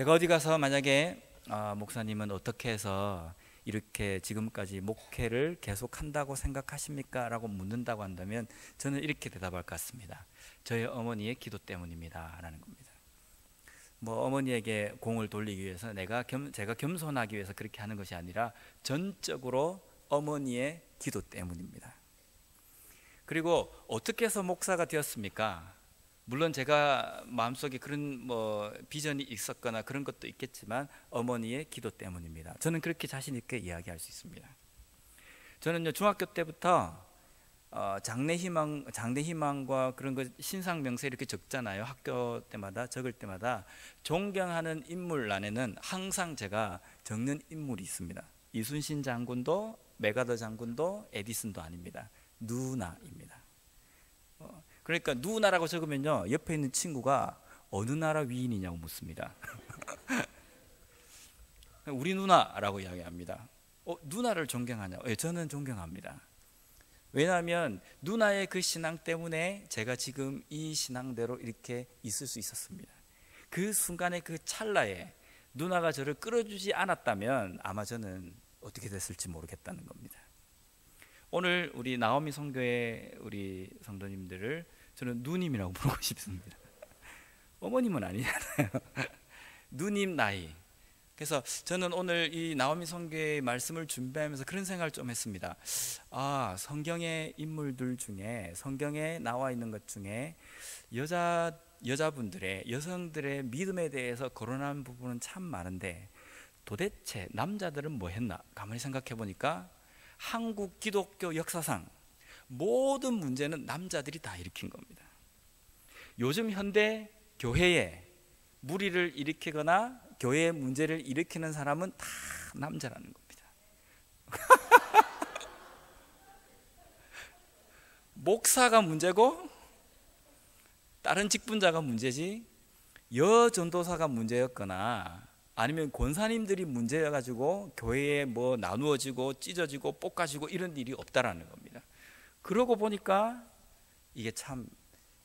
제가 어디 가서 만약에 목사님은 어떻게 해서 이렇게 지금까지 목회를 계속한다고 생각하십니까? 라고 묻는다고 한다면 저는 이렇게 대답할 것 같습니다. 저희 어머니의 기도 때문입니다 라는 겁니다. 뭐 어머니에게 공을 돌리기 위해서 제가 겸손하기 위해서 그렇게 하는 것이 아니라 전적으로 어머니의 기도 때문입니다. 그리고 어떻게 해서 목사가 되었습니까? 물론 제가 마음속에 그런 비전이 있었거나 그런 것도 있겠지만 어머니의 기도 때문입니다. 저는 그렇게 자신 있게 이야기할 수 있습니다. 저는요, 중학교 때부터 장래희망과 그런 거 신상 명세 이렇게 적잖아요. 학교 때마다 적을 때마다 존경하는 인물 안에는 항상 제가 적는 인물이 있습니다. 이순신 장군도 메가더 장군도 에디슨도 아닙니다. 누나입니다. 그러니까 누나라고 적으면요, 옆에 있는 친구가 어느 나라 위인이냐고 묻습니다. 우리 누나라고 이야기합니다. 누나를 존경하냐고? 예, 저는 존경합니다. 왜냐하면 누나의 그 신앙 때문에 제가 지금 이 신앙대로 이렇게 있을 수 있었습니다. 그 순간의 그 찰나에 누나가 저를 끌어주지 않았다면 아마 저는 어떻게 됐을지 모르겠다는 겁니다. 오늘 우리 나오미 선교회 우리 성도님들을 저는 누님이라고 부르고 싶습니다. 어머님은 아니잖아요. 누님 나이. 그래서 저는 오늘 이 나오미 선교회의 말씀을 준비하면서 그런 생각을 좀 했습니다. 성경의 인물들 중에, 성경에 나와 있는 것 중에 여성들의 믿음에 대해서 거론한 부분은 참 많은데 도대체 남자들은 뭐 했나? 가만히 생각해 보니까 한국 기독교 역사상 모든 문제는 남자들이 다 일으킨 겁니다. 요즘 현대 교회에 무리를 일으키거나 교회의 문제를 일으키는 사람은 다 남자라는 겁니다. 목사가 문제고 다른 직분자가 문제지, 여전도사가 문제였거나 아니면 권사님들이 문제여가지고 교회에 뭐 나누어지고 찢어지고 볶아지고 이런 일이 없다라는 겁니다. 그러고 보니까 이게 참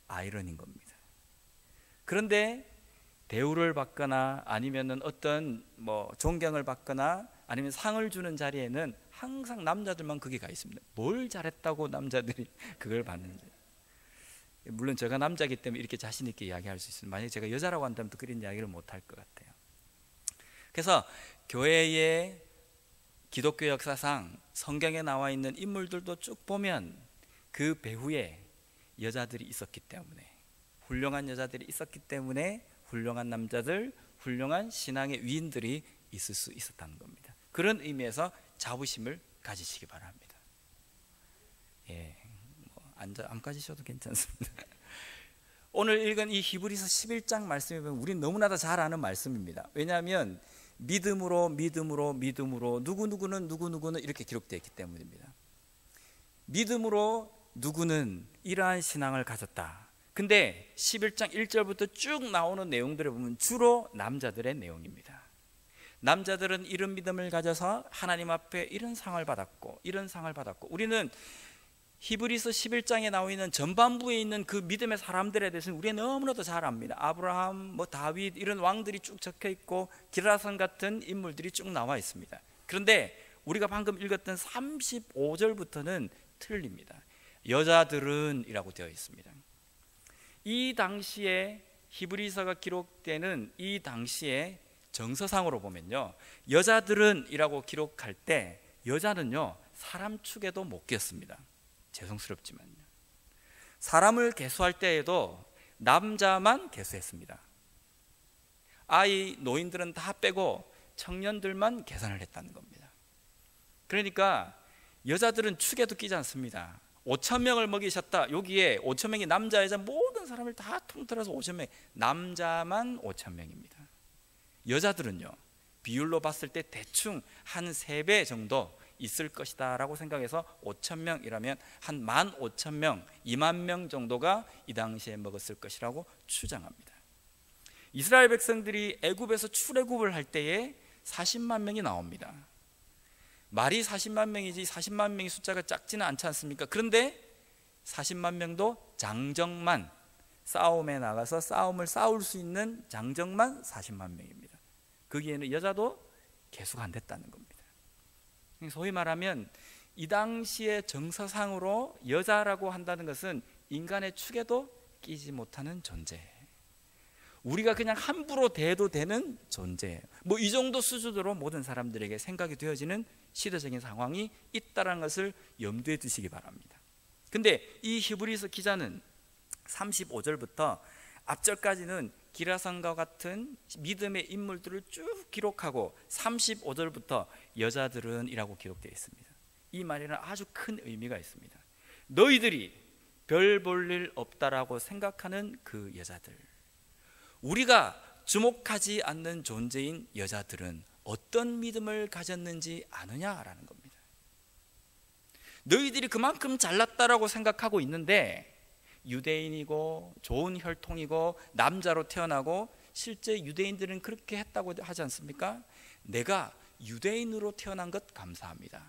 아이러니인 겁니다. 그런데 대우를 받거나 아니면은 어떤 존경을 받거나 아니면 상을 주는 자리에는 항상 남자들만 거기 가 있습니다. 뭘 잘했다고 남자들이 그걸 받는지. 물론 제가 남자이기 때문에 이렇게 자신 있게 이야기할 수 있습니다. 만약에 제가 여자라고 한다면 또 그런 이야기를 못 할 것 같아요. 그래서 교회의 기독교 역사상 성경에 나와 있는 인물들도 쭉 보면 그 배후에 여자들이 있었기 때문에, 훌륭한 여자들이 있었기 때문에 훌륭한 남자들, 훌륭한 신앙의 위인들이 있을 수 있었다는 겁니다. 그런 의미에서 자부심을 가지시기 바랍니다. 안 가지셔도 괜찮습니다. 오늘 읽은 이 히브리서 11장 말씀에 보면 우린 너무나도 잘 아는 말씀입니다. 왜냐하면 믿음으로 누구누구는 이렇게 기록되어 있기 때문입니다. 믿음으로 누구는 이러한 신앙을 가졌다. 근데 11장 1절부터 쭉 나오는 내용들을 보면 주로 남자들의 내용입니다. 남자들은 이런 믿음을 가져서 하나님 앞에 이런 상을 받았고 우리는 히브리서 11장에 나와 있는 전반부에 있는 그 믿음의 사람들에 대해서는 우리가 너무나도 잘 압니다. 아브라함, 다윗 이런 왕들이 쭉 적혀 있고 기라선 같은 인물들이 쭉 나와 있습니다. 그런데 우리가 방금 읽었던 35절부터는 틀립니다. 여자들은 이라고 되어 있습니다. 이 당시에 히브리서가 기록되는 이 당시에 정서상으로 보면요, 여자들은 이라고 기록할 때 여자는요 사람 축에도 못 꼈습니다. 죄송스럽지만요. 사람을 계수할 때에도 남자만 계수했습니다. 노인들은 다 빼고 청년들만 계산을 했다는 겁니다. 그러니까 여자들은 축에도 끼지 않습니다. 5,000명을 먹이셨다. 여기에 5,000명이 남자 여자 모든 사람을 다 통틀어서 5,000명, 남자만 5,000명입니다. 여자들은요 비율로 봤을 때 대충 한 3배 정도 있을 것이다 라고 생각해서 5,000명이라면 한 15,000명, 2만 명 정도가 이 당시에 먹었을 것이라고 추정합니다. 이스라엘 백성들이 애굽에서 출애굽을 할 때에 40만 명이 나옵니다. 말이 40만 명이지 40만 명의 숫자가 작지는 않지 않습니까? 그런데 40만 명도 장정만, 싸움에 나가서 싸움을 싸울 수 있는 장정만 40만 명입니다. 거기에는 여자도 계수가 안 됐다는 겁니다. 소위 말하면 이 당시의 정서상으로 여자라고 한다는 것은 인간의 축에도 끼지 못하는 존재, 우리가 그냥 함부로 대도 되는 존재, 뭐 이 정도 수준으로 모든 사람들에게 생각이 되어지는 시대적인 상황이 있다는 것을 염두에 두시기 바랍니다. 근데 이 히브리서 기자는 35절부터 앞절까지는 기라성과 같은 믿음의 인물들을 쭉 기록하고 35절부터 여자들은 이라고 기록되어 있습니다. 이 말에는 아주 큰 의미가 있습니다. 너희들이 별 볼 일 없다라고 생각하는 그 여자들, 우리가 주목하지 않는 존재인 여자들은 어떤 믿음을 가졌는지 아느냐라는 겁니다. 너희들이 그만큼 잘났다라고 생각하고 있는데 유대인이고 좋은 혈통이고 남자로 태어나고, 실제 유대인들은 그렇게 했다고 하지 않습니까? 내가 유대인으로 태어난 것 감사합니다.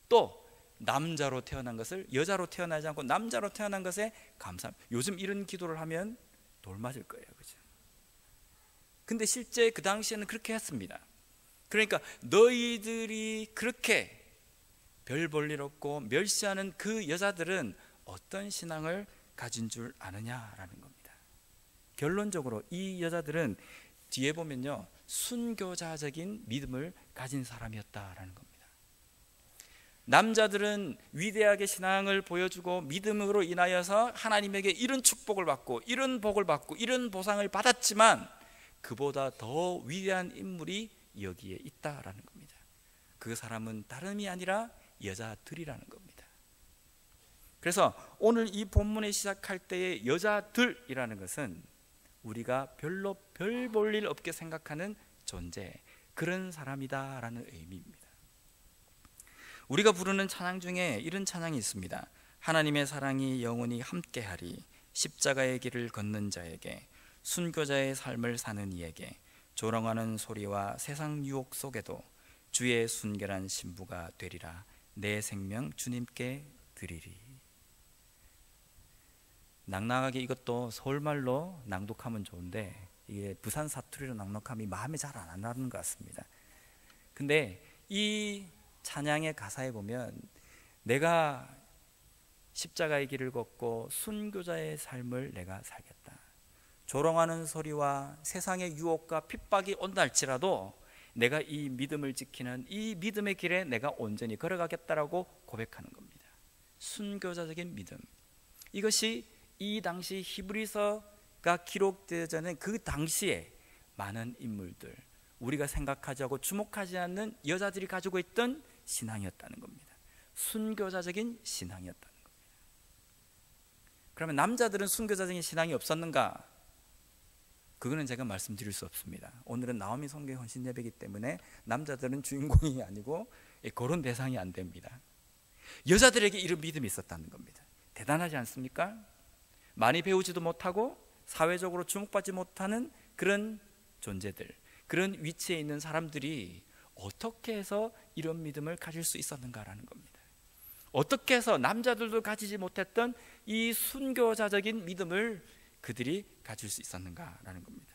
또 남자로 태어난 것을, 여자로 태어나지 않고 남자로 태어난 것에 감사합니다. 요즘 이런 기도를 하면 돌 맞을 거예요, 그죠? 근데 실제 그 당시에는 그렇게 했습니다. 그러니까 너희들이 그렇게 별 볼 일 없고 멸시하는 그 여자들은 어떤 신앙을 가진 줄 아느냐라는 겁니다. 결론적으로 이 여자들은 뒤에 보면요, 순교자적인 믿음을 가진 사람이었다라는 겁니다. 남자들은 위대하게 신앙을 보여주고 믿음으로 인하여서 하나님에게 이런 축복을 받고 이런 복을 받고 이런 보상을 받았지만 그보다 더 위대한 인물이 여기에 있다라는 겁니다. 그 사람은 다름이 아니라 여자들이라는 겁니다. 그래서 오늘 이 본문에 시작할 때의 여자들이라는 것은 우리가 별로 별 볼 일 없게 생각하는 존재, 그런 사람이다라는 의미입니다. 우리가 부르는 찬양 중에 이런 찬양이 있습니다. 하나님의 사랑이 영원히 함께하리, 십자가의 길을 걷는 자에게, 순교자의 삶을 사는 이에게, 조롱하는 소리와 세상 유혹 속에도 주의 순결한 신부가 되리라, 내 생명 주님께 드리리. 낭낭하게 이것도 서울말로 낭독하면 좋은데 이게 부산 사투리로 낭독하면 마음에 잘 안 나는 것 같습니다. 근데 이 찬양의 가사에 보면 내가 십자가의 길을 걷고 순교자의 삶을 내가 살겠다, 조롱하는 소리와 세상의 유혹과 핍박이 온다 할지라도 내가 이 믿음을 지키는 이 믿음의 길에 내가 온전히 걸어가겠다라고 고백하는 겁니다. 순교자적인 믿음, 이것이 이 당시 히브리서가 기록되어지는 그 당시에 많은 인물들, 우리가 생각하지 않고 주목하지 않는 여자들이 가지고 있던 신앙이었다는 겁니다. 순교자적인 신앙이었다는 겁니다. 그러면 남자들은 순교자적인 신앙이 없었는가? 그거는 제가 말씀드릴 수 없습니다. 오늘은 나오미 성교의 헌신 예배이기 때문에 남자들은 주인공이 아니고 거론 대상이 안 됩니다. 여자들에게 이런 믿음이 있었다는 겁니다. 대단하지 않습니까? 많이 배우지도 못하고 사회적으로 주목받지 못하는 그런 존재들, 그런 위치에 있는 사람들이 어떻게 해서 이런 믿음을 가질 수 있었는가라는 겁니다. 어떻게 해서 남자들도 가지지 못했던 이 순교자적인 믿음을 그들이 가질 수 있었는가라는 겁니다.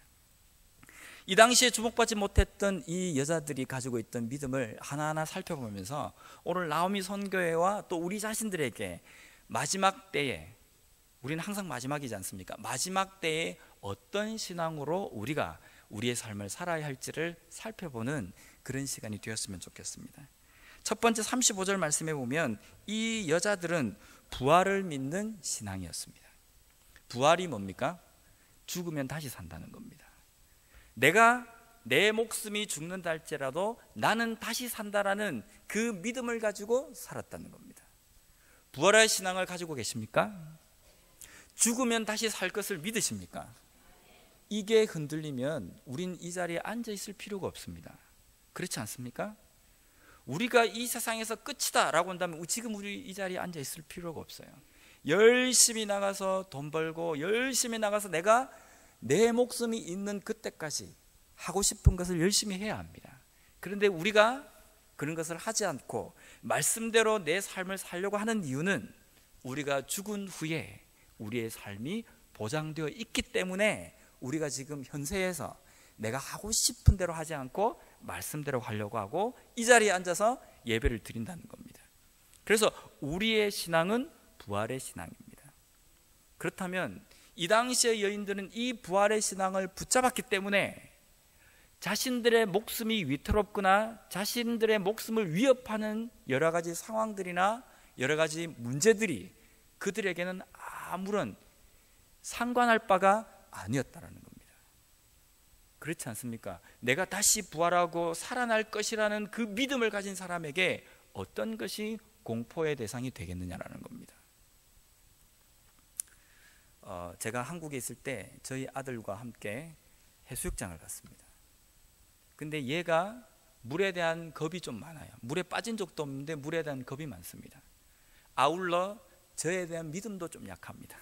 이 당시에 주목받지 못했던 이 여자들이 가지고 있던 믿음을 하나하나 살펴보면서 오늘 나오미 선교회와 또 우리 자신들에게 마지막 때에, 우리는 항상 마지막이지 않습니까? 마지막 때에 어떤 신앙으로 우리가 우리의 삶을 살아야 할지를 살펴보는 그런 시간이 되었으면 좋겠습니다. 첫 번째 35절 말씀에 보면 이 여자들은 부활을 믿는 신앙이었습니다. 부활이 뭡니까? 죽으면 다시 산다는 겁니다. 내가 내 목숨이 죽는다 할지라도 나는 다시 산다라는 그 믿음을 가지고 살았다는 겁니다. 부활의 신앙을 가지고 계십니까? 죽으면 다시 살 것을 믿으십니까? 이게 흔들리면 우린 이 자리에 앉아 있을 필요가 없습니다. 그렇지 않습니까? 우리가 이 세상에서 끝이다 라고 한다면 지금 우리 이 자리에 앉아 있을 필요가 없어요. 열심히 나가서 돈 벌고 열심히 나가서 내가 내 목숨이 있는 그때까지 하고 싶은 것을 열심히 해야 합니다. 그런데 우리가 그런 것을 하지 않고 말씀대로 내 삶을 살려고 하는 이유는 우리가 죽은 후에 우리의 삶이 보장되어 있기 때문에 우리가 지금 현세에서 내가 하고 싶은 대로 하지 않고 말씀대로 하려고 하고 이 자리에 앉아서 예배를 드린다는 겁니다. 그래서 우리의 신앙은 부활의 신앙입니다. 그렇다면 이 당시의 여인들은 이 부활의 신앙을 붙잡았기 때문에 자신들의 목숨이 위태롭거나 자신들의 목숨을 위협하는 여러 가지 상황들이나 여러 가지 문제들이 그들에게는 아무런 상관할 바가 아니었다라는 겁니다. 그렇지 않습니까? 내가 다시 부활하고 살아날 것이라는 그 믿음을 가진 사람에게 어떤 것이 공포의 대상이 되겠느냐라는 겁니다. 제가 한국에 있을 때 저희 아들과 함께 해수욕장을 갔습니다. 근데 얘가 물에 대한 겁이 좀 많아요. 물에 빠진 적도 없는데 물에 대한 겁이 많습니다. 아울러 저에 대한 믿음도 좀 약합니다.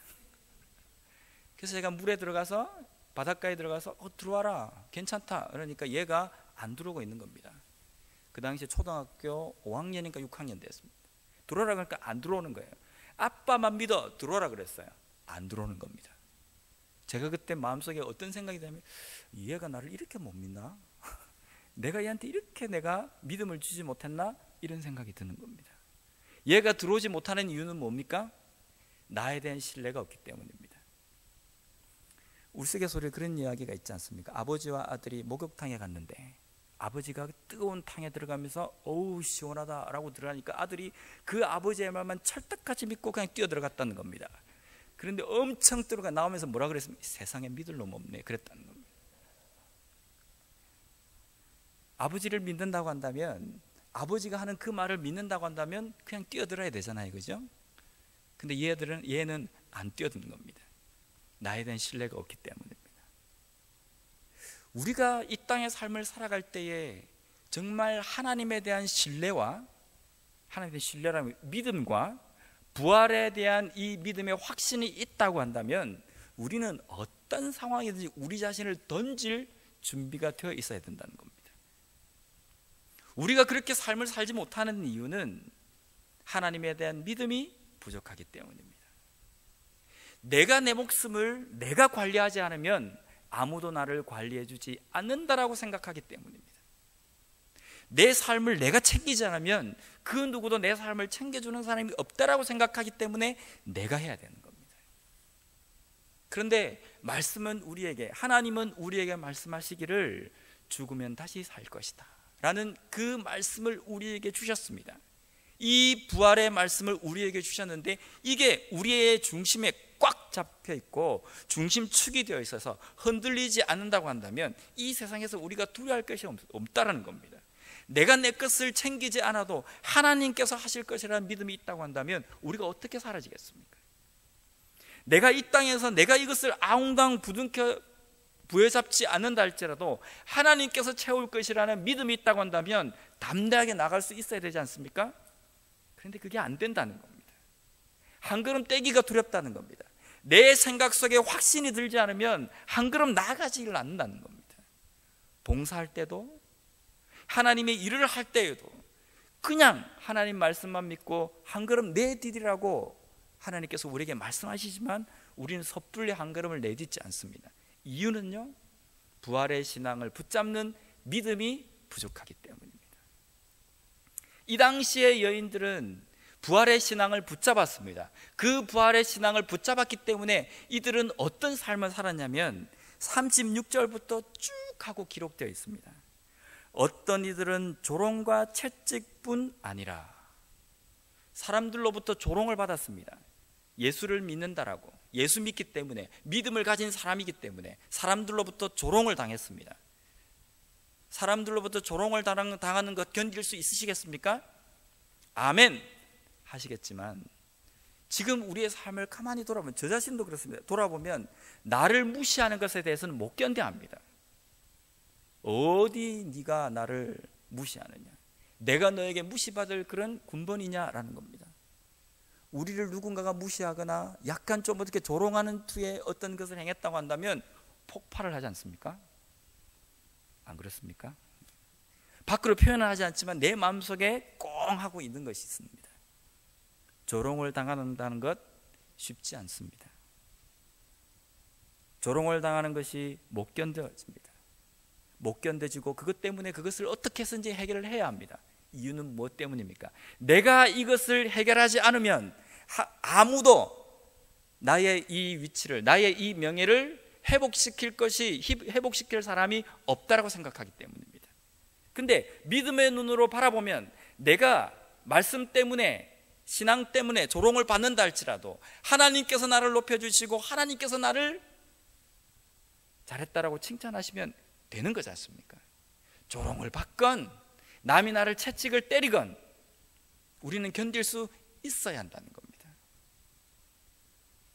그래서 제가 물에 들어가서 바닷가에 들어가서 들어와라 괜찮다 그러니까 얘가 안 들어오고 있는 겁니다. 그 당시에 초등학교 5학년인가 6학년 됐습니다. 들어오라 그러니까 안 들어오는 거예요. 아빠만 믿어 들어오라 그랬어요. 안 들어오는 겁니다. 제가 그때 마음속에 어떤 생각이 들냐면 얘가 나를 이렇게 못 믿나? 내가 얘한테 이렇게 내가 믿음을 주지 못했나? 이런 생각이 드는 겁니다. 얘가 들어오지 못하는 이유는 뭡니까? 나에 대한 신뢰가 없기 때문입니다. 우스갯소리에 그런 이야기가 있지 않습니까? 아버지와 아들이 목욕탕에 갔는데 아버지가 뜨거운 탕에 들어가면서 어우 시원하다 라고 들어가니까 아들이 그 아버지의 말만 철떡같이 믿고 그냥 뛰어들어갔다는 겁니다. 그런데 엄청 들어가 나오면서 뭐라 그랬습니까? 세상에 믿을 놈 없네 그랬다는 겁니다. 아버지를 믿는다고 한다면 아버지가 하는 그 말을 믿는다고 한다면 그냥 뛰어들어야 되잖아요, 그죠? 근데 얘는 안 뛰어드는 겁니다. 나에 대한 신뢰가 없기 때문입니다. 우리가 이 땅의 삶을 살아갈 때에 정말 하나님에 대한 신뢰와 하나님에 대한 신뢰라는 믿음과 부활에 대한 이 믿음의 확신이 있다고 한다면 우리는 어떤 상황이든지 우리 자신을 던질 준비가 되어 있어야 된다는 겁니다. 우리가 그렇게 삶을 살지 못하는 이유는 하나님에 대한 믿음이 부족하기 때문입니다. 내가 내 목숨을 내가 관리하지 않으면 아무도 나를 관리해 주지 않는다라고 생각하기 때문입니다. 내 삶을 내가 챙기지 않으면 그 누구도 내 삶을 챙겨주는 사람이 없다라고 생각하기 때문에 내가 해야 되는 겁니다. 그런데 말씀은 우리에게 하나님은 우리에게 말씀하시기를 죽으면 다시 살 것이다 라는 그 말씀을 우리에게 주셨습니다. 이 부활의 말씀을 우리에게 주셨는데 이게 우리의 중심에 꽉 잡혀 있고 중심축이 되어 있어서 흔들리지 않는다고 한다면 이 세상에서 우리가 두려워할 것이 없다라는 겁니다. 내가 내 것을 챙기지 않아도 하나님께서 하실 것이라는 믿음이 있다고 한다면 우리가 어떻게 사라지겠습니까? 내가 이 땅에서 내가 이것을 아웅당 부둥켜 부여잡지 않는다 할지라도 하나님께서 채울 것이라는 믿음이 있다고 한다면 담대하게 나갈 수 있어야 되지 않습니까? 그런데 그게 안 된다는 겁니다. 한 걸음 떼기가 두렵다는 겁니다. 내 생각 속에 확신이 들지 않으면 한 걸음 나아가지를 않는다는 겁니다. 봉사할 때도 하나님의 일을 할 때에도 그냥 하나님 말씀만 믿고 한 걸음 내디디라고 하나님께서 우리에게 말씀하시지만 우리는 섣불리 한 걸음을 내딛지 않습니다. 이유는요, 부활의 신앙을 붙잡는 믿음이 부족하기 때문입니다. 이 당시의 여인들은 부활의 신앙을 붙잡았습니다. 그 부활의 신앙을 붙잡았기 때문에 이들은 어떤 삶을 살았냐면 36절부터 쭉 하고 기록되어 있습니다. 어떤 이들은 조롱과 채찍뿐 아니라 사람들로부터 조롱을 받았습니다. 예수를 믿는다라고, 예수 믿기 때문에, 믿음을 가진 사람이기 때문에 사람들로부터 조롱을 당했습니다. 사람들로부터 조롱을 당하는 것 견딜 수 있으시겠습니까? 아멘 하시겠지만 지금 우리의 삶을 가만히 돌아보면, 저 자신도 그렇습니다. 돌아보면 나를 무시하는 것에 대해서는 못 견뎌합니다. 어디 네가 나를 무시하느냐, 내가 너에게 무시받을 그런 군번이냐라는 겁니다. 우리를 누군가가 무시하거나 약간 좀 어떻게 조롱하는 투에 어떤 것을 행했다고 한다면 폭발을 하지 않습니까? 안 그렇습니까? 밖으로 표현은 하지 않지만 내 마음속에 꽁 하고 있는 것이 있습니다. 조롱을 당한다는 것 쉽지 않습니다. 조롱을 당하는 것이 못 견뎌집니다. 못 견뎌지고 그것 때문에 그것을 어떻게 해서든지 해결을 해야 합니다. 이유는 무엇 때문입니까? 내가 이것을 해결하지 않으면 아무도 나의 이 위치를, 나의 이 명예를 회복시킬 사람이 없다라고 생각하기 때문입니다. 근데 믿음의 눈으로 바라보면 내가 말씀 때문에, 신앙 때문에 조롱을 받는다 할지라도 하나님께서 나를 높여주시고 하나님께서 나를 잘했다라고 칭찬하시면 되는 거지 않습니까? 조롱을 받건 남이 나를 채찍을 때리건 우리는 견딜 수 있어야 한다는 겁니다.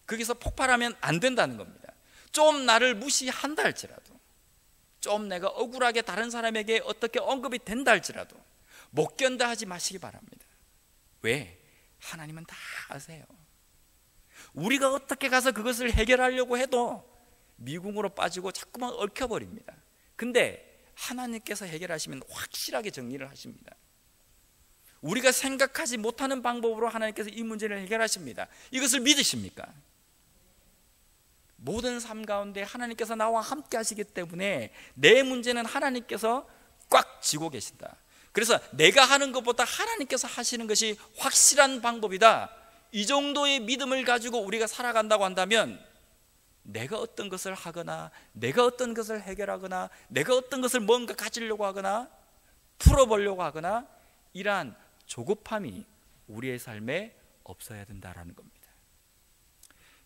거기서 폭발하면 안 된다는 겁니다. 좀 나를 무시한다 할지라도, 좀 내가 억울하게 다른 사람에게 어떻게 언급이 된다 할지라도 못 견뎌 하지 마시기 바랍니다. 왜? 하나님은 다 아세요. 우리가 어떻게 가서 그것을 해결하려고 해도 미궁으로 빠지고 자꾸만 얽혀버립니다. 근데 하나님께서 해결하시면 확실하게 정리를 하십니다. 우리가 생각하지 못하는 방법으로 하나님께서 이 문제를 해결하십니다. 이것을 믿으십니까? 모든 삶 가운데 하나님께서 나와 함께 하시기 때문에 내 문제는 하나님께서 꽉 쥐고 계신다. 그래서 내가 하는 것보다 하나님께서 하시는 것이 확실한 방법이다. 이 정도의 믿음을 가지고 우리가 살아간다고 한다면 내가 어떤 것을 하거나, 내가 어떤 것을 해결하거나, 내가 어떤 것을 뭔가 가지려고 하거나 풀어보려고 하거나 이러한 조급함이 우리의 삶에 없어야 된다라는 겁니다.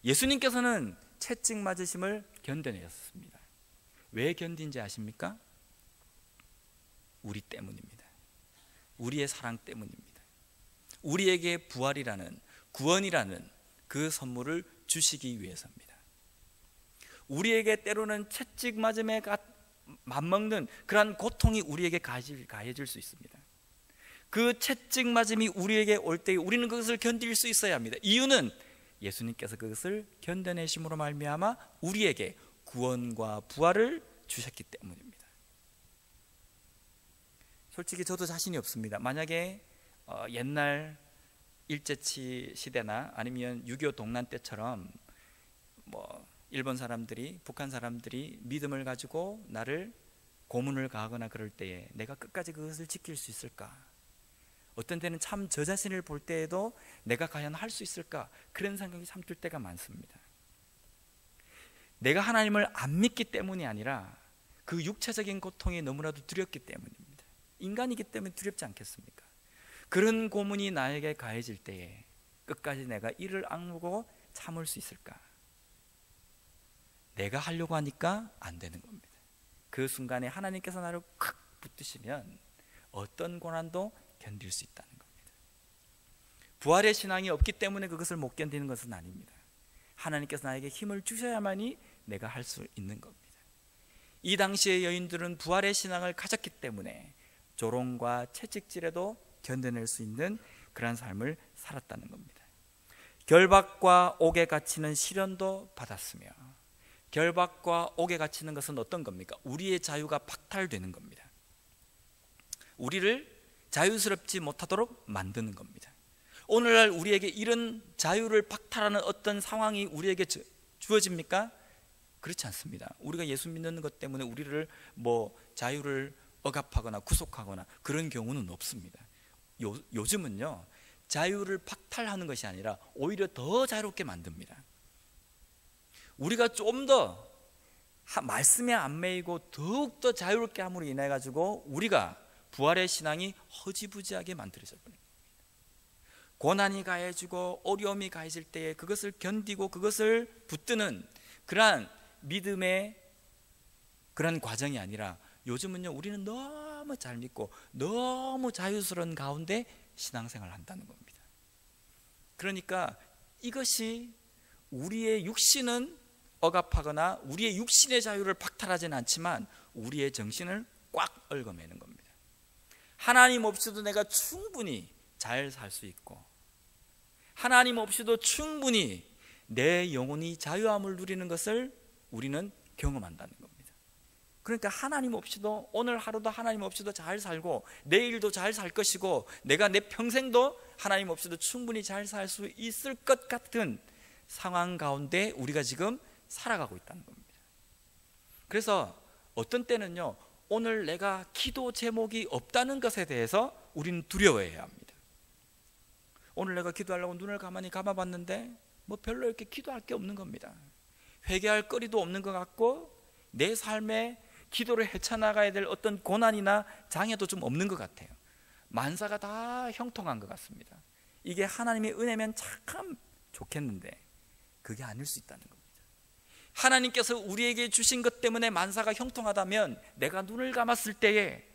예수님께서는 채찍 맞으심을 견뎌내셨습니다. 왜 견딘지 아십니까? 우리 때문입니다. 우리의 사랑 때문입니다. 우리에게 부활이라는, 구원이라는 그 선물을 주시기 위해서입니다. 우리에게 때로는 채찍 맞음에 맞먹는 그러한 고통이 우리에게 가해질 수 있습니다. 그 채찍 맞음이 우리에게 올 때 우리는 그것을 견딜 수 있어야 합니다. 이유는 예수님께서 그것을 견뎌내심으로 말미암아 우리에게 구원과 부활을 주셨기 때문입니다. 솔직히 저도 자신이 없습니다. 만약에 옛날 일제치 시대나 아니면 6.25 동란 때처럼 일본 사람들이, 북한 사람들이 믿음을 가지고 나를 고문을 가하거나 그럴 때에 내가 끝까지 그것을 지킬 수 있을까? 어떤 때는 참 저 자신을 볼 때에도 내가 과연 할 수 있을까? 그런 생각이 참 들 때가 많습니다. 내가 하나님을 안 믿기 때문이 아니라 그 육체적인 고통이 너무나도 두렵기 때문입니다. 인간이기 때문에 두렵지 않겠습니까? 그런 고문이 나에게 가해질 때에 끝까지 내가 이를 악물고 참을 수 있을까? 내가 하려고 하니까 안 되는 겁니다. 그 순간에 하나님께서 나를 콱 붙드시면 어떤 고난도 견딜 수 있다는 겁니다. 부활의 신앙이 없기 때문에 그것을 못 견디는 것은 아닙니다. 하나님께서 나에게 힘을 주셔야만이 내가 할 수 있는 겁니다. 이 당시의 여인들은 부활의 신앙을 가졌기 때문에 조롱과 채찍질에도 견뎌낼 수 있는 그런 삶을 살았다는 겁니다. 결박과 옥에 갇히는 시련도 받았으며, 결박과 옥에 갇히는 것은 어떤 겁니까? 우리의 자유가 박탈되는 겁니다. 우리를 자유스럽지 못하도록 만드는 겁니다. 오늘날 우리에게 이런 자유를 박탈하는 어떤 상황이 우리에게 주어집니까? 그렇지 않습니다. 우리가 예수 믿는 것 때문에 우리를 자유를 억압하거나 구속하거나 그런 경우는 없습니다. 요즘은요, 자유를 박탈하는 것이 아니라 오히려 더 자유롭게 만듭니다. 우리가 좀 더 말씀에 안 매이고 더욱더 자유롭게 함으로 인해 가지고 우리가 부활의 신앙이 허지부지하게 만들어져 버립니다. 고난이 가해지고 어려움이 가해질 때에 그것을 견디고 그것을 붙드는 그러한 믿음의 그런 과정이 아니라 요즘은요, 우리는 너무 잘 믿고 너무 자유스러운 가운데 신앙생활을 한다는 겁니다. 그러니까 이것이 우리의 육신은 억압하거나 우리의 육신의 자유를 박탈하지는 않지만 우리의 정신을 꽉 얽어매는 겁니다. 하나님 없이도 내가 충분히 잘 살 수 있고, 하나님 없이도 충분히 내 영혼이 자유함을 누리는 것을 우리는 경험한다는 겁니다. 그러니까 하나님 없이도, 오늘 하루도 하나님 없이도 잘 살고 내일도 잘 살 것이고 내가 내 평생도 하나님 없이도 충분히 잘 살 수 있을 것 같은 상황 가운데 우리가 지금 살아가고 있다는 겁니다. 그래서 어떤 때는요, 오늘 내가 기도 제목이 없다는 것에 대해서 우리는 두려워해야 합니다. 오늘 내가 기도하려고 눈을 가만히 감아봤는데 뭐 별로 이렇게 기도할 게 없는 겁니다. 회개할 거리도 없는 것 같고 내 삶에 기도를 헤쳐나가야 될 어떤 고난이나 장애도 좀 없는 것 같아요. 만사가 다 형통한 것 같습니다. 이게 하나님의 은혜면 참 좋겠는데 그게 아닐 수 있다는 겁니다. 하나님께서 우리에게 주신 것 때문에 만사가 형통하다면 내가 눈을 감았을 때에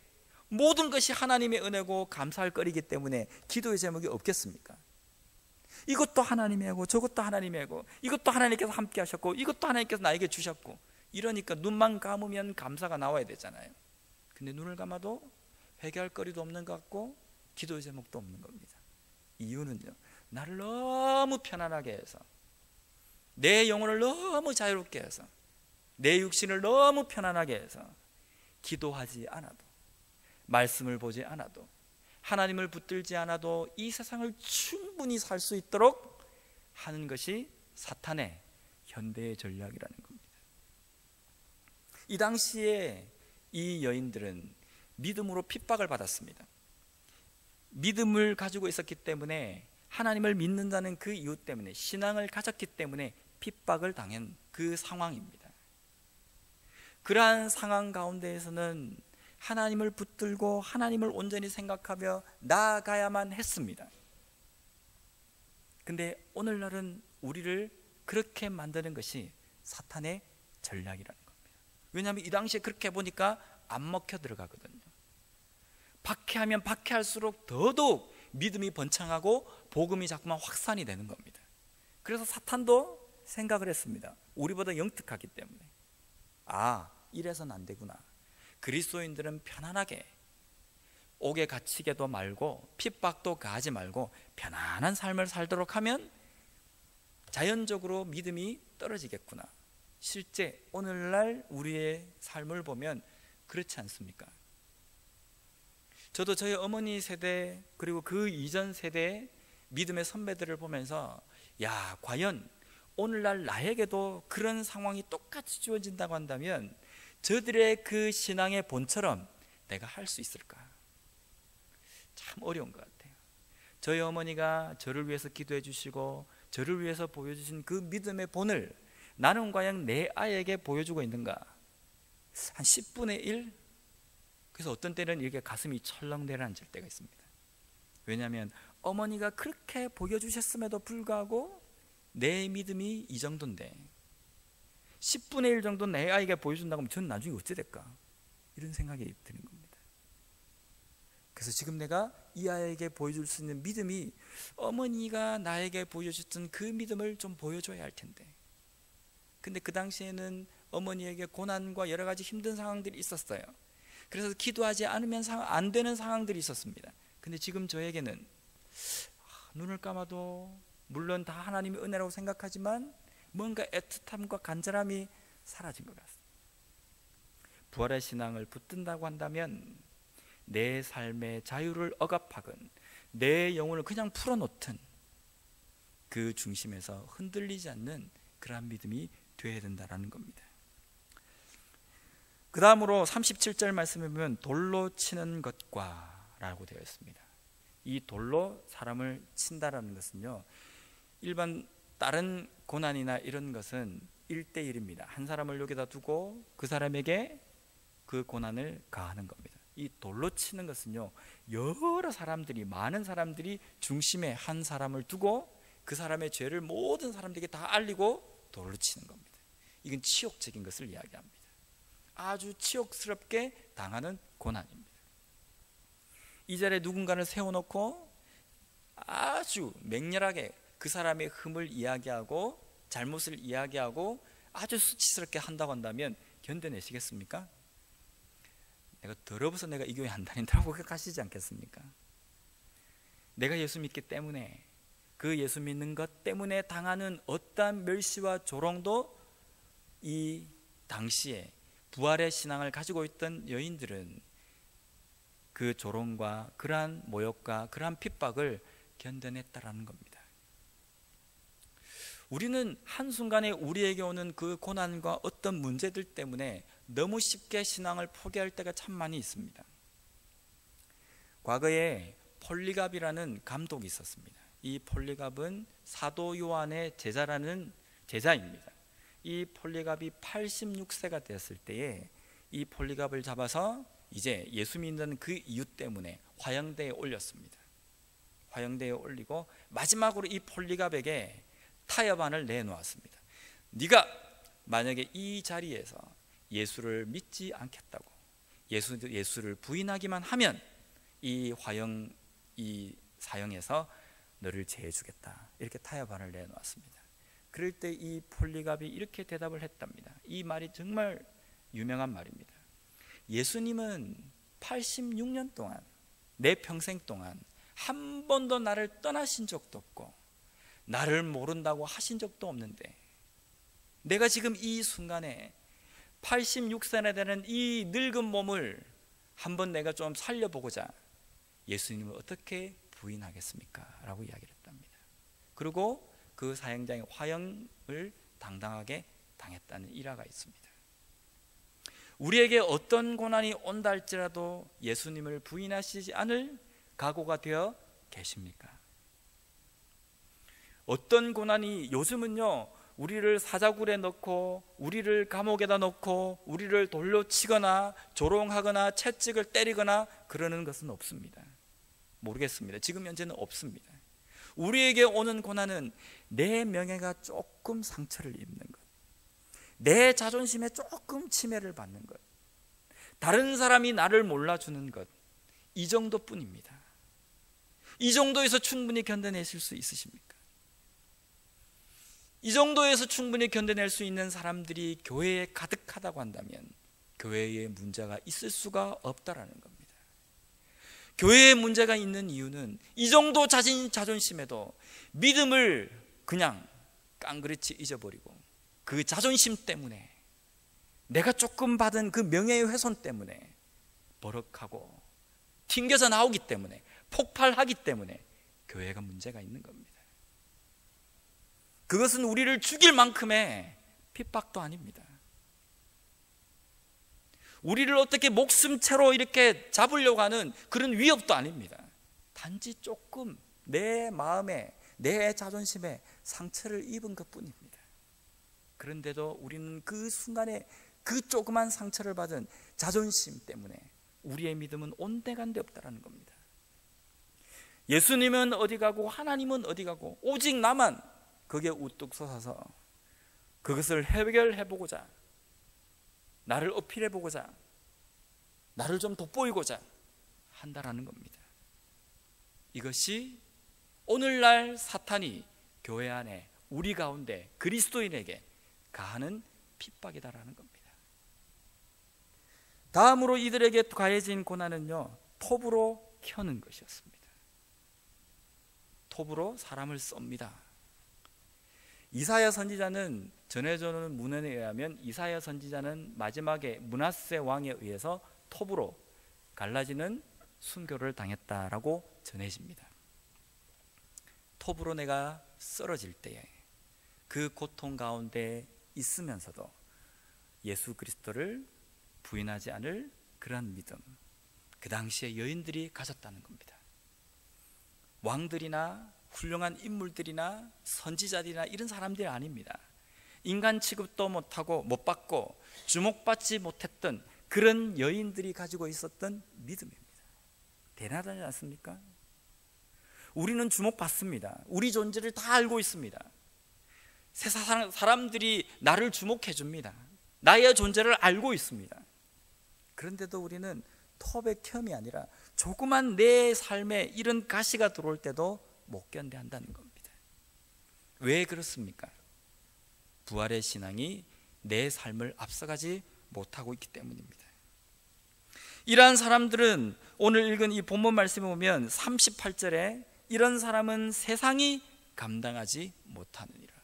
모든 것이 하나님의 은혜고 감사할 거리기 때문에 기도의 제목이 없겠습니까? 이것도 하나님의 애고 저것도 하나님의 애고 이것도 하나님께서 함께 하셨고 이것도 하나님께서 나에게 주셨고 이러니까 눈만 감으면 감사가 나와야 되잖아요. 근데 눈을 감아도 회개할 거리도 없는 것 같고 기도의 제목도 없는 겁니다. 이유는요, 나를 너무 편안하게 해서, 내 영혼을 너무 자유롭게 해서, 내 육신을 너무 편안하게 해서 기도하지 않아도, 말씀을 보지 않아도, 하나님을 붙들지 않아도 이 세상을 충분히 살 수 있도록 하는 것이 사탄의 현대의 전략이라는 겁니다. 이 당시에 이 여인들은 믿음으로 핍박을 받았습니다. 믿음을 가지고 있었기 때문에, 하나님을 믿는다는 그 이유 때문에, 신앙을 가졌기 때문에 핍박을 당한 그 상황입니다. 그러한 상황 가운데에서는 하나님을 붙들고 하나님을 온전히 생각하며 나아가야만 했습니다. 근데 오늘날은 우리를 그렇게 만드는 것이 사탄의 전략이라는 겁니다. 왜냐하면 이 당시에 그렇게 해보니까 안 먹혀 들어가거든요. 박해하면 박해할수록 더더욱 믿음이 번창하고 복음이 자꾸만 확산이 되는 겁니다. 그래서 사탄도 생각을 했습니다. 우리보다 영특하기 때문에, 아, 이래서는 안 되구나. 그리스도인들은 편안하게 옥에 갇히게도 말고 핍박도 가하지 말고 편안한 삶을 살도록 하면 자연적으로 믿음이 떨어지겠구나. 실제 오늘날 우리의 삶을 보면 그렇지 않습니까? 저도 저희 어머니 세대 그리고 그 이전 세대의 믿음의 선배들을 보면서, 야, 과연 오늘날 나에게도 그런 상황이 똑같이 주어진다고 한다면 저들의 그 신앙의 본처럼 내가 할 수 있을까? 참 어려운 것 같아요. 저희 어머니가 저를 위해서 기도해 주시고 저를 위해서 보여주신 그 믿음의 본을 나는 과연 내 아이에게 보여주고 있는가? 한 10분의 1? 그래서 어떤 때는 이렇게 가슴이 철렁 내려앉을 때가 있습니다. 왜냐하면 어머니가 그렇게 보여주셨음에도 불구하고 내 믿음이 이 정도인데 10분의 1 정도 내 아이에게 보여준다고 하면 저는 나중에 어찌 될까? 이런 생각이 드는 겁니다. 그래서 지금 내가 이 아이에게 보여줄 수 있는 믿음이 어머니가 나에게 보여줬던 그 믿음을 좀 보여줘야 할 텐데, 근데 그 당시에는 어머니에게 고난과 여러 가지 힘든 상황들이 있었어요. 그래서 기도하지 않으면 안 되는 상황들이 있었습니다. 근데 지금 저에게는 눈을 감아도 물론 다 하나님의 은혜라고 생각하지만 뭔가 애틋함과 간절함이 사라진 것 같습니다. 부활의 신앙을 붙든다고 한다면 내 삶의 자유를 억압하건 내 영혼을 그냥 풀어놓든 그 중심에서 흔들리지 않는 그러한 믿음이 되어야 된다는 겁니다. 그 다음으로 37절 말씀에 보면 돌로 치는 것과 라고 되어 있습니다. 이 돌로 사람을 친다라는 것은요, 일반 다른 고난이나 이런 것은 1대1입니다. 한 사람을 여기다 두고 그 사람에게 그 고난을 가하는 겁니다. 이 돌로 치는 것은요, 여러 사람들이, 많은 사람들이 중심에 한 사람을 두고 그 사람의 죄를 모든 사람들에게 다 알리고 돌로 치는 겁니다. 이건 치욕적인 것을 이야기합니다. 아주 치욕스럽게 당하는 고난입니다. 이 자리에 누군가를 세워놓고 아주 맹렬하게 그 사람의 흠을 이야기하고 잘못을 이야기하고 아주 수치스럽게 한다고 한다면 견뎌내시겠습니까? 내가 더러워서 내가 이 교회 안 다닌다고 가시지 않겠습니까? 내가 예수 믿기 때문에, 그 예수 믿는 것 때문에 당하는 어떠한 멸시와 조롱도 이 당시에 부활의 신앙을 가지고 있던 여인들은 그 조롱과 그러한 모욕과 그러한 핍박을 견뎌냈다라는 겁니다. 우리는 한순간에 우리에게 오는 그 고난과 어떤 문제들 때문에 너무 쉽게 신앙을 포기할 때가 참 많이 있습니다. 과거에 폴리갑이라는 감독이 있었습니다. 이 폴리갑은 사도 요한의 제자입니다. 이 폴리갑이 86세가 되었을 때에 이 폴리갑을 잡아서 이제 예수 믿는 그 이유 때문에 화형대에 올렸습니다. 화형대에 올리고 마지막으로 이 폴리갑에게 타협안을 내놓았습니다. 네가 만약에 이 자리에서 예수를 믿지 않겠다고, 예수를 부인하기만 하면 이 사형에서 너를 제해주겠다, 이렇게 타협안을 내놓았습니다. 그럴 때 이 폴리갑이 이렇게 대답을 했답니다. 이 말이 정말 유명한 말입니다. 예수님은 86년 동안, 내 평생 동안 한 번도 나를 떠나신 적도 없고 나를 모른다고 하신 적도 없는데, 내가 지금 이 순간에 86세나 되는 이 늙은 몸을 한번 내가 좀 살려보고자 예수님을 어떻게 부인하겠습니까? 라고 이야기를 했답니다. 그리고 그 사형장의 화형을 당당하게 당했다는 일화가 있습니다. 우리에게 어떤 고난이 온다 할지라도 예수님을 부인하시지 않을 각오가 되어 계십니까? 어떤 고난이, 요즘은요 우리를 사자굴에 넣고 우리를 감옥에다 넣고 우리를 돌로 치거나 조롱하거나 채찍을 때리거나 그러는 것은 없습니다. 모르겠습니다. 지금 현재는 없습니다. 우리에게 오는 고난은 내 명예가 조금 상처를 입는 것, 내 자존심에 조금 침해를 받는 것, 다른 사람이 나를 몰라주는 것, 이 정도뿐입니다. 이 정도에서 충분히 견뎌내실 수 있으십니까? 이 정도에서 충분히 견뎌낼 수 있는 사람들이 교회에 가득하다고 한다면 교회에 문제가 있을 수가 없다라는 겁니다. 교회에 문제가 있는 이유는 이 정도 자존심에도 믿음을 그냥 깡그리치 잊어버리고 그 자존심 때문에, 내가 조금 받은 그 명예의 훼손 때문에 버럭하고 튕겨져 나오기 때문에, 폭발하기 때문에 교회가 문제가 있는 겁니다. 그것은 우리를 죽일 만큼의 핍박도 아닙니다. 우리를 어떻게 목숨채로 이렇게 잡으려고 하는 그런 위협도 아닙니다. 단지 조금 내 마음에, 내 자존심에 상처를 입은 것뿐입니다. 그런데도 우리는 그 순간에 그 조그만 상처를 받은 자존심 때문에 우리의 믿음은 온데간데 없다는 겁니다. 예수님은 어디 가고 하나님은 어디 가고 오직 나만 거기에 우뚝 솟아서 그것을 해결해보고자, 나를 어필해보고자, 나를 좀 돋보이고자 한다라는 겁니다. 이것이 오늘날 사탄이 교회 안에, 우리 가운데 그리스도인에게 가하는 핍박이다라는 겁니다. 다음으로 이들에게 가해진 고난은요, 톱으로 켜는 것이었습니다. 톱으로 사람을 쏩니다. 이사야 선지자는, 전해져오는 문헌에 의하면 이사야 선지자는 마지막에 므낫세 왕에 의해서 톱으로 갈라지는 순교를 당했다라고 전해집니다. 톱으로 내가 썰어질 때에 그 고통 가운데 있으면서도 예수 그리스도를 부인하지 않을 그러한 믿음, 그 당시에 여인들이 가졌다는 겁니다. 왕들이나 훌륭한 인물들이나 선지자들이나 이런 사람들이 아닙니다. 인간 취급도 못하고 못 받고 주목받지 못했던 그런 여인들이 가지고 있었던 믿음입니다. 대단하지 않습니까? 우리는 주목받습니다. 우리 존재를 다 알고 있습니다. 세상 사람들이 나를 주목해 줍니다. 나의 존재를 알고 있습니다. 그런데도 우리는 톱의 켬이 아니라 조그만 내 삶에 이런 가시가 들어올 때도 못 견뎌한다는 겁니다. 왜 그렇습니까? 부활의 신앙이 내 삶을 앞서가지 못하고 있기 때문입니다. 이러한 사람들은 오늘 읽은 이 본문 말씀에 보면 38절에 이런 사람은 세상이 감당하지 못하느니라.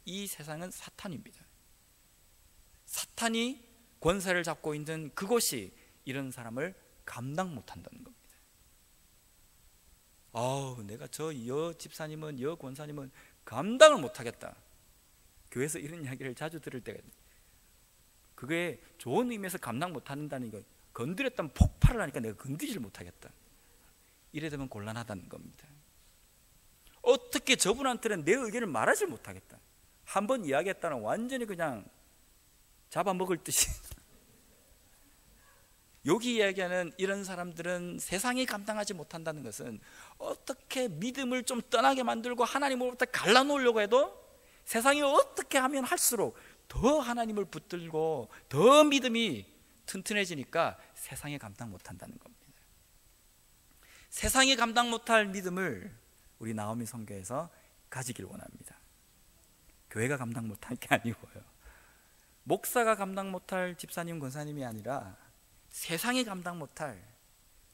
이 세상은 사탄입니다. 사탄이 권세를 잡고 있는 그곳이 이런 사람을 감당 못한다는 겁니다. 내가 여 집사님은, 여 권사님은 감당을 못하겠다. 교회에서 이런 이야기를 자주 들을 때가 있어요. 그게 좋은 의미에서 감당 못한다는 거, 건드렸다면 폭발을 하니까 내가 건드리질 못하겠다. 이래 되면 곤란하다는 겁니다. 어떻게 저분한테는 내 의견을 말하지 못하겠다. 한번 이야기했다는 완전히 그냥 잡아먹을 듯이 여기 이야기하는 이런 사람들은 세상이 감당하지 못한다는 것은 어떻게 믿음을 좀 떠나게 만들고 하나님으로부터 갈라놓으려고 해도 세상이 어떻게 하면 할수록 더 하나님을 붙들고 더 믿음이 튼튼해지니까 세상이 감당 못한다는 겁니다. 세상이 감당 못할 믿음을 우리 나오미 선교에서 가지길 원합니다. 교회가 감당 못할 게 아니고요, 목사가 감당 못할 집사님 권사님이 아니라 세상이 감당 못할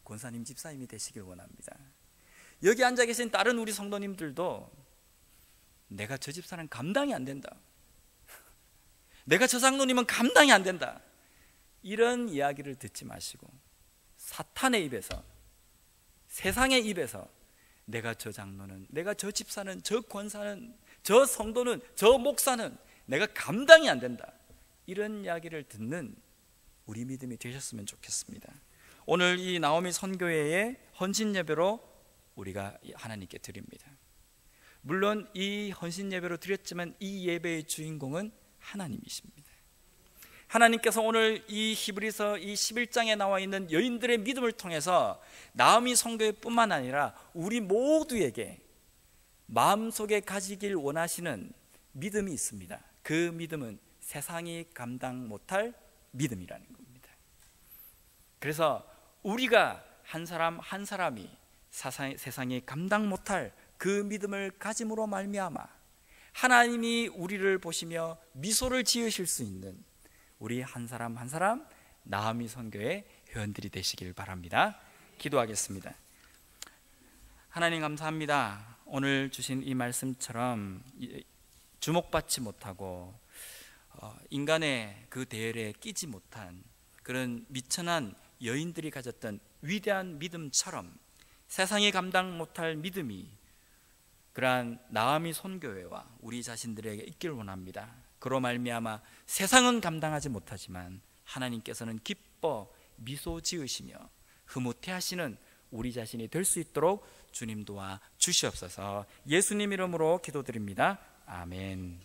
권사님 집사님이 되시길 원합니다. 여기 앉아 계신 다른 우리 성도님들도 내가 저 집사는 감당이 안 된다, 내가 저 장로님은 감당이 안 된다, 이런 이야기를 듣지 마시고 사탄의 입에서, 세상의 입에서 내가 저 장로는, 내가 저 집사는, 저 권사는, 저 성도는, 저 목사는 내가 감당이 안 된다, 이런 이야기를 듣는 우리 믿음이 되셨으면 좋겠습니다. 오늘 이 나오미 선교회의 헌신 예배로 우리가 하나님께 드립니다. 물론 이 헌신 예배로 드렸지만 이 예배의 주인공은 하나님이십니다. 하나님께서 오늘 이 히브리서 이 11장에 나와 있는 여인들의 믿음을 통해서 나오미 선교회뿐만 아니라 우리 모두에게 마음속에 가지길 원하시는 믿음이 있습니다. 그 믿음은 세상이 감당 못할 믿음이라는 겁니다. 그래서 우리가 한 사람 한 사람이 세상이 감당 못할 그 믿음을 가짐으로 말미암아 하나님이 우리를 보시며 미소를 지으실 수 있는 우리 한 사람 한 사람 나오미 선교의 회원들이 되시길 바랍니다. 기도하겠습니다. 하나님 감사합니다. 오늘 주신 이 말씀처럼 주목받지 못하고 인간의 그 대열에 끼지 못한 그런 미천한 여인들이 가졌던 위대한 믿음처럼 세상이 감당 못할 믿음이 그러한 나오미 선교회와 우리 자신들에게 있기를 원합니다. 그로 말미암아 세상은 감당하지 못하지만 하나님께서는 기뻐 미소 지으시며 흐뭇해하시는 우리 자신이 될 수 있도록 주님 도와 주시옵소서. 예수님 이름으로 기도드립니다. 아멘.